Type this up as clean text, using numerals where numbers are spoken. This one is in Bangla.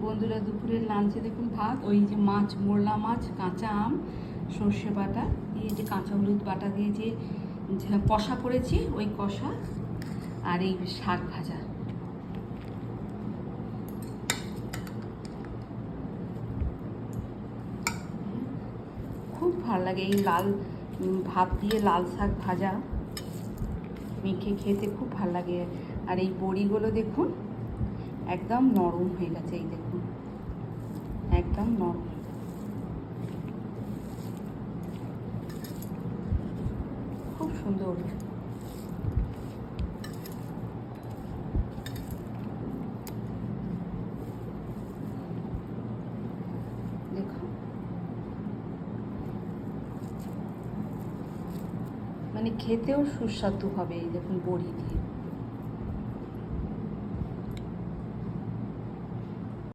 বন্ধুরা দুপুরের লাঞ্চে দেখুন ভাত, ওই যে মাছ, মোরলা মাছ, কাঁচা আম, সর্ষে বাটা, এই যে কাঁচা হলুদ বাটা দিয়ে যে কষা করেছি ওই কষা, আর এই শাক ভাজা। খুব ভালো লাগে এই লাল ভাত দিয়ে লাল শাক ভাজা মেখে খেতে খুব ভালো লাগে। আর এই বড়িগুলো দেখুন একদম নরম হয়ে গেছে, এই দেখুন একদম নরম। খুব সুন্দর। দেখুন মানে খেতেও সুস্বাদু হবে, এই দেখুন বড়ি দিয়ে।